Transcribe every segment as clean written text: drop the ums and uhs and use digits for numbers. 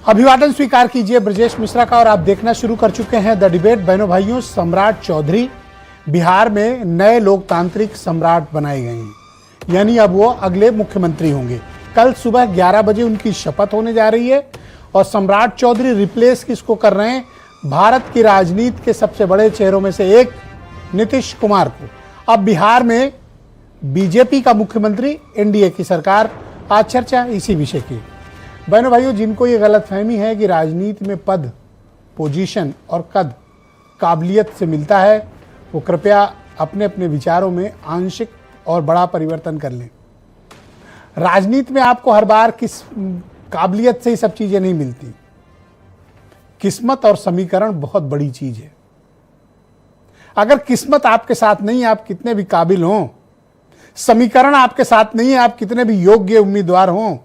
अभिवादन स्वीकार कीजिए ब्रजेश मिश्रा का और आप देखना शुरू कर चुके हैं द डिबेट। बहनों भाइयों, सम्राट चौधरी बिहार में नए लोकतांत्रिक सम्राट बनाए गए हैं, यानी अब वो अगले मुख्यमंत्री होंगे। कल सुबह 11 बजे उनकी शपथ होने जा रही है और सम्राट चौधरी रिप्लेस किसको कर रहे हैं? भारत की राजनीति के सबसे बड़े चेहरों में से एक नीतीश कुमार को। अब बिहार में बीजेपी का मुख्यमंत्री, एनडीए की सरकार, आज चर्चा इसी विषय की। बहनों भाइयों, जिनको ये गलतफहमी है कि राजनीति में पद, पोजीशन और कद काबिलियत से मिलता है, वो कृपया अपने अपने विचारों में आंशिक और बड़ा परिवर्तन कर लें। राजनीति में आपको हर बार किस काबिलियत से ही सब चीजें नहीं मिलती। किस्मत और समीकरण बहुत बड़ी चीज है। अगर किस्मत आपके साथ नहीं, आप कितने भी काबिल हों, समीकरण आपके साथ नहीं है, आप कितने भी योग्य उम्मीदवार हों,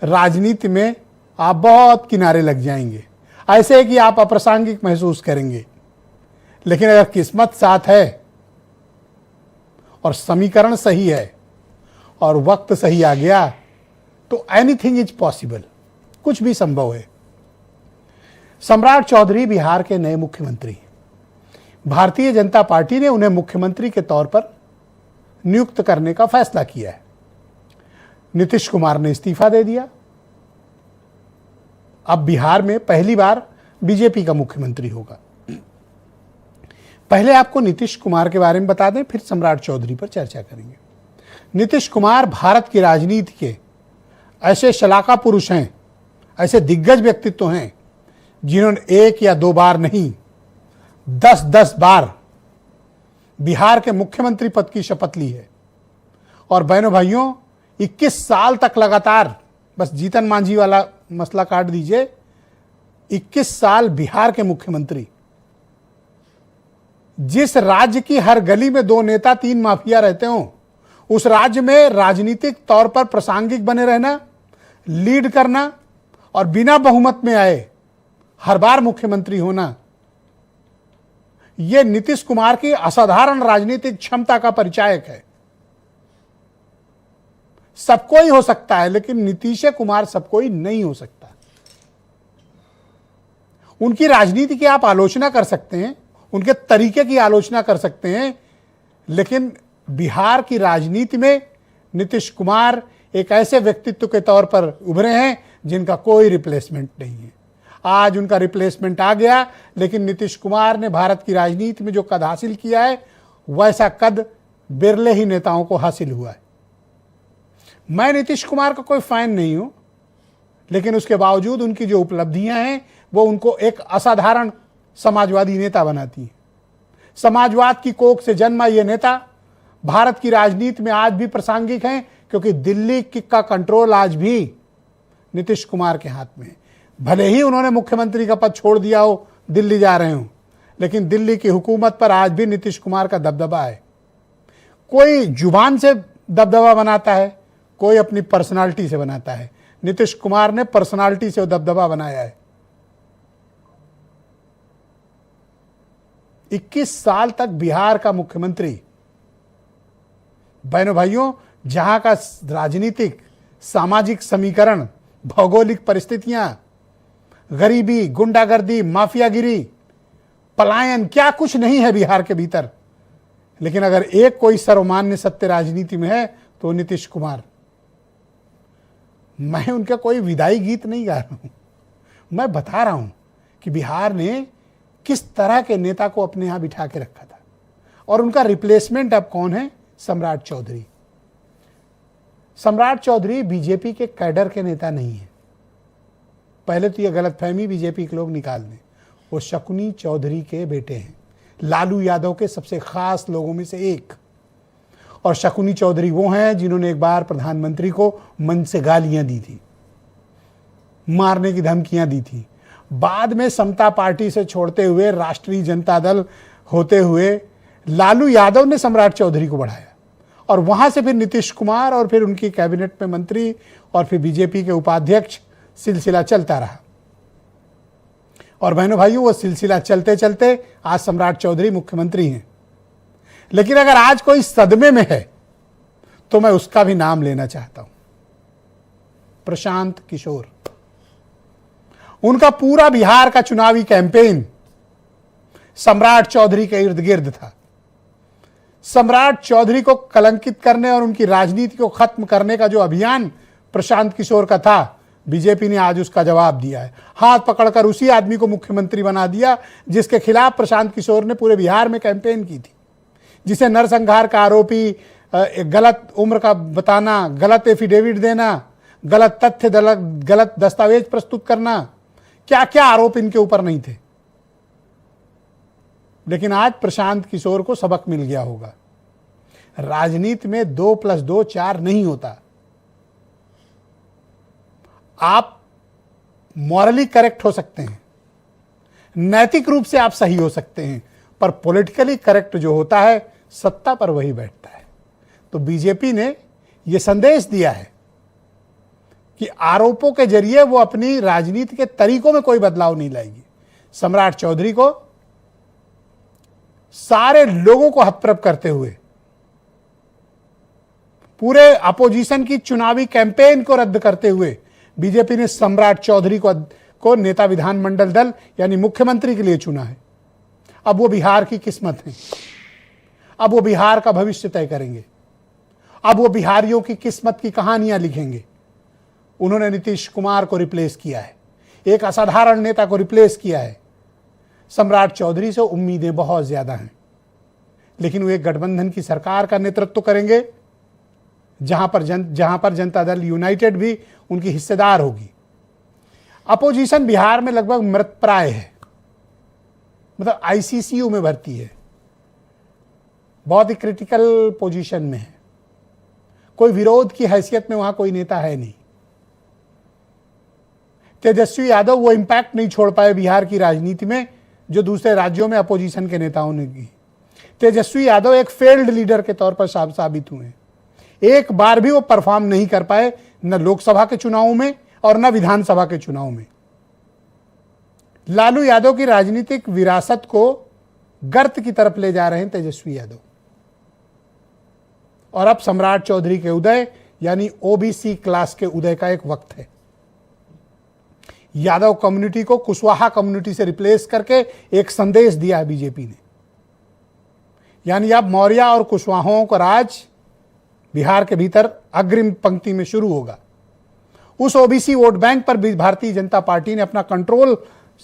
राजनीति में आप बहुत किनारे लग जाएंगे। ऐसे है कि आप अप्रासंगिक महसूस करेंगे। लेकिन अगर किस्मत साथ है और समीकरण सही है और वक्त सही आ गया तो एनीथिंग इज पॉसिबल, कुछ भी संभव है। सम्राट चौधरी बिहार के नए मुख्यमंत्री। भारतीय जनता पार्टी ने उन्हें मुख्यमंत्री के तौर पर नियुक्त करने का फैसला किया है। नीतीश कुमार ने इस्तीफा दे दिया। अब बिहार में पहली बार बीजेपी का मुख्यमंत्री होगा। पहले आपको नीतीश कुमार के बारे में बता दें, फिर सम्राट चौधरी पर चर्चा करेंगे। नीतीश कुमार भारत की राजनीति के ऐसे शलाका पुरुष हैं, ऐसे दिग्गज व्यक्तित्व हैं जिन्होंने एक या दो बार नहीं, 10-10 बार बिहार के मुख्यमंत्री पद की शपथ ली है। और बहनों भाइयों, 21 साल तक लगातार, बस जीतन मांझी वाला मसला काट दीजिए, 21 साल बिहार के मुख्यमंत्री। जिस राज्य की हर गली में 2 नेता 3 माफिया रहते हों, उस राज्य में राजनीतिक तौर पर प्रासंगिक बने रहना, लीड करना और बिना बहुमत में आए हर बार मुख्यमंत्री होना, यह नीतीश कुमार की असाधारण राजनीतिक क्षमता का परिचायक है। सबको ही हो सकता है, लेकिन नीतीश कुमार सबको ही नहीं हो सकता। उनकी राजनीति की आप आलोचना कर सकते हैं, उनके तरीके की आलोचना कर सकते हैं, लेकिन बिहार की राजनीति में नीतीश कुमार एक ऐसे व्यक्तित्व के तौर पर उभरे हैं जिनका कोई रिप्लेसमेंट नहीं है। आज उनका रिप्लेसमेंट आ गया, लेकिन नीतीश कुमार ने भारत की राजनीति में जो कद हासिल किया है, वैसा कद बिरले ही नेताओं को हासिल हुआ है। मैं नीतीश कुमार का कोई फैन नहीं हूं, लेकिन उसके बावजूद उनकी जो उपलब्धियां हैं वो उनको एक असाधारण समाजवादी नेता बनाती हैं। समाजवाद की कोख से जन्मा ये नेता भारत की राजनीति में आज भी प्रासंगिक हैं, क्योंकि दिल्ली का कंट्रोल आज भी नीतीश कुमार के हाथ में है। भले ही उन्होंने मुख्यमंत्री का पद छोड़ दिया हो, दिल्ली जा रहे हो, लेकिन दिल्ली की हुकूमत पर आज भी नीतीश कुमार का दबदबा है। कोई जुबान से दबदबा बनाता है, कोई अपनी पर्सनालिटी से बनाता है। नीतीश कुमार ने पर्सनालिटी से दबदबा बनाया है। 21 साल तक बिहार का मुख्यमंत्री। बहनों भाइयों, जहां का राजनीतिक, सामाजिक समीकरण, भौगोलिक परिस्थितियां, गरीबी, गुंडागर्दी, माफियागिरी, पलायन, क्या कुछ नहीं है बिहार के भीतर। लेकिन अगर एक कोई सर्वमान्य सत्य राजनीति में है तो नीतीश कुमार। मैं उनका कोई विदाई गीत नहीं गा रहा हूं, मैं बता रहा हूं कि बिहार ने किस तरह के नेता को अपने यहां बिठा के रखा था। और उनका रिप्लेसमेंट अब कौन है? सम्राट चौधरी। सम्राट चौधरी बीजेपी के कैडर के नेता नहीं है। पहले तो यह गलतफहमी बीजेपी के लोग निकाल दें। वो शकुनी चौधरी के बेटे हैं, लालू यादव के सबसे खास लोगों में से एक। और शकुनी चौधरी वो हैं जिन्होंने एक बार प्रधानमंत्री को मन से गालियां दी थी, मारने की धमकियां दी थी। बाद में समता पार्टी से छोड़ते हुए राष्ट्रीय जनता दल होते हुए लालू यादव ने सम्राट चौधरी को बढ़ाया, और वहां से फिर नीतीश कुमार और फिर उनकी कैबिनेट में मंत्री और फिर बीजेपी के उपाध्यक्ष, सिलसिला चलता रहा। और बहनों भाइयों, वो सिलसिला चलते चलते आज सम्राट चौधरी मुख्यमंत्री हैं। लेकिन अगर आज कोई सदमे में है तो मैं उसका भी नाम लेना चाहता हूं, प्रशांत किशोर। उनका पूरा बिहार का चुनावी कैंपेन सम्राट चौधरी के इर्द गिर्द था। सम्राट चौधरी को कलंकित करने और उनकी राजनीति को खत्म करने का जो अभियान प्रशांत किशोर का था, बीजेपी ने आज उसका जवाब दिया है। हाथ पकड़कर उसी आदमी को मुख्यमंत्री बना दिया जिसके खिलाफ प्रशांत किशोर ने पूरे बिहार में कैंपेन की थी, जिसे नरसंहार का आरोपी, गलत उम्र का बताना, गलत एफिडेविट देना, गलत तथ्य, गलत दस्तावेज प्रस्तुत करना, क्या क्या आरोप इनके ऊपर नहीं थे। लेकिन आज प्रशांत किशोर को सबक मिल गया होगा। राजनीति में 2 + 2 4 नहीं होता। आप मॉरली करेक्ट हो सकते हैं, नैतिक रूप से आप सही हो सकते हैं, पर पॉलिटिकली करेक्ट जो होता है सत्ता पर वही बैठता है। तो बीजेपी ने यह संदेश दिया है कि आरोपों के जरिए वो अपनी राजनीति के तरीकों में कोई बदलाव नहीं लाएगी। सम्राट चौधरी को सारे लोगों को हतप्रभ करते हुए, पूरे अपोजिशन की चुनावी कैंपेन को रद्द करते हुए बीजेपी ने सम्राट चौधरी को नेता विधानमंडल दल यानी मुख्यमंत्री के लिए चुना है। अब वो बिहार की किस्मत है, अब वो बिहार का भविष्य तय करेंगे, अब वो बिहारियों की किस्मत की कहानियां लिखेंगे। उन्होंने नीतीश कुमार को रिप्लेस किया है, एक असाधारण नेता को रिप्लेस किया है। सम्राट चौधरी से उम्मीदें बहुत ज्यादा हैं, लेकिन वो एक गठबंधन की सरकार का नेतृत्व करेंगे जहां पर जनता दल यूनाइटेड भी उनकी हिस्सेदार होगी। अपोजिशन बिहार में लगभग मृतप्राय है, मतलब आईसीसीयू में भर्ती है, बहुत ही क्रिटिकल पोजीशन में है। कोई विरोध की हैसियत में वहां कोई नेता है नहीं। तेजस्वी यादव वो इंपैक्ट नहीं छोड़ पाए बिहार की राजनीति में जो दूसरे राज्यों में अपोजिशन के नेताओं ने की। तेजस्वी यादव एक फेल्ड लीडर के तौर पर साबित हुए। एक बार भी वो परफॉर्म नहीं कर पाए, न लोकसभा के चुनावों में और न विधानसभा के चुनाव में। लालू यादव की राजनीतिक विरासत को गर्त की तरफ ले जा रहे हैं तेजस्वी यादव। और अब सम्राट चौधरी के उदय यानी ओबीसी क्लास के उदय का एक वक्त है। यादव कम्युनिटी को कुशवाहा कम्युनिटी से रिप्लेस करके एक संदेश दिया है बीजेपी ने, यानी अब मौर्य और कुशवाहों का राज बिहार के भीतर अग्रिम पंक्ति में शुरू होगा। उस ओबीसी वोट बैंक पर भी भारतीय जनता पार्टी ने अपना कंट्रोल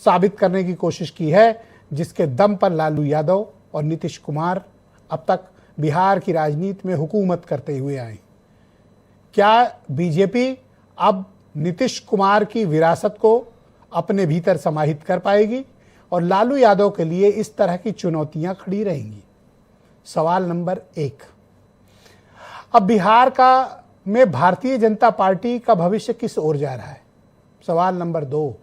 साबित करने की कोशिश की है, जिसके दम पर लालू यादव और नीतीश कुमार अब तक बिहार की राजनीति में हुकूमत करते हुए आए। क्या बीजेपी अब नीतीश कुमार की विरासत को अपने भीतर समाहित कर पाएगी और लालू यादव के लिए इस तरह की चुनौतियां खड़ी रहेंगी? सवाल नंबर 1। अब बिहार में भारतीय जनता पार्टी का भविष्य किस ओर जा रहा है? सवाल नंबर 2।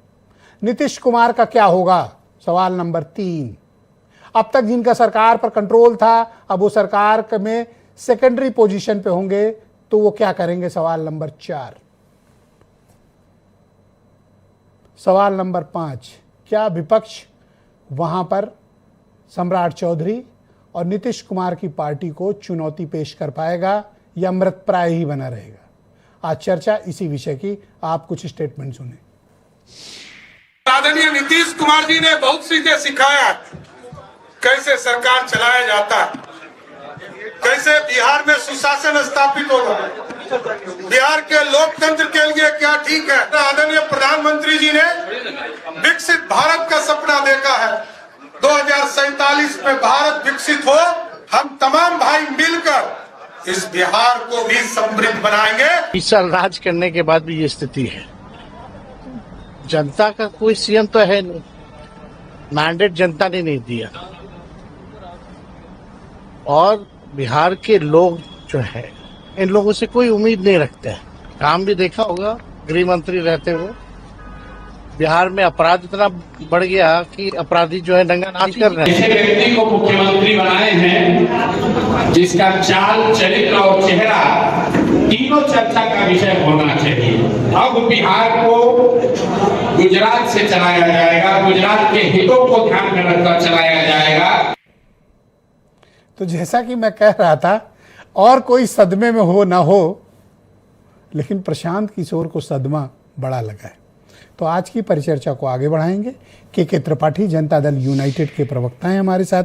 नीतीश कुमार का क्या होगा? सवाल नंबर 3। अब तक जिनका सरकार पर कंट्रोल था, अब वो सरकार में सेकेंडरी पोजीशन पे होंगे, तो वो क्या करेंगे? सवाल नंबर 4। सवाल नंबर 5, क्या विपक्ष वहां पर सम्राट चौधरी और नीतीश कुमार की पार्टी को चुनौती पेश कर पाएगा या मृतप्राय ही बना रहेगा? आज चर्चा इसी विषय की। आप कुछ स्टेटमेंट सुने। आदरणीय नीतीश कुमार जी ने बहुत सीधे सिखाया कैसे सरकार चलाया जाता है, कैसे बिहार में सुशासन स्थापित होगा, बिहार के लोकतंत्र के लिए क्या ठीक है। आदरणीय प्रधानमंत्री जी ने विकसित भारत का सपना देखा है। 2047 में भारत विकसित हो, हम तमाम भाई मिलकर इस बिहार को भी समृद्ध बनाएंगे। 20 साल राज करने के बाद भी ये स्थिति है। जनता का कोई सीएम तो है नहीं, मैंडेट जनता ने नहीं दिया, और बिहार के लोग जो है इन लोगों से कोई उम्मीद नहीं रखते हैं। काम भी देखा होगा, गृह मंत्री रहते हुए बिहार में अपराध इतना बढ़ गया कि अपराधी जो है नंगा नाच कर रहे हैं। ऐसे व्यक्ति को मुख्यमंत्री बनाए हैं जिसका चाल, चरित्र और चेहरा तीनों चर्चा का विषय होना चाहिए। अब बिहार को गुजरात से चलाया जाएगा, गुजरात के हितों को ध्यान में रखकर चलाया जाएगा। तो जैसा कि मैं कह रहा था, और कोई सदमे में हो ना हो, लेकिन प्रशांत किशोर को सदमा बड़ा लगा है। तो आज की परिचर्चा को आगे बढ़ाएंगे। के त्रिपाठी जनता दल यूनाइटेड के प्रवक्ता हैं, हमारे साथ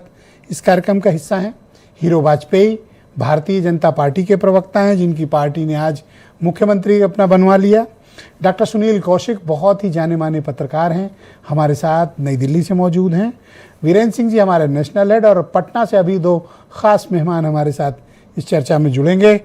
इस कार्यक्रम का हिस्सा हैं। हीरो वाजपेयी भारतीय जनता पार्टी के प्रवक्ता हैं, जिनकी पार्टी ने आज मुख्यमंत्री अपना बनवा लिया। डॉक्टर सुनील कौशिक बहुत ही जाने माने पत्रकार हैं, हमारे साथ नई दिल्ली से मौजूद हैं। वीरेंद्र सिंह जी हमारे नेशनल हेड, और पटना से अभी दो खास मेहमान हमारे साथ इस चर्चा में जुड़ेंगे।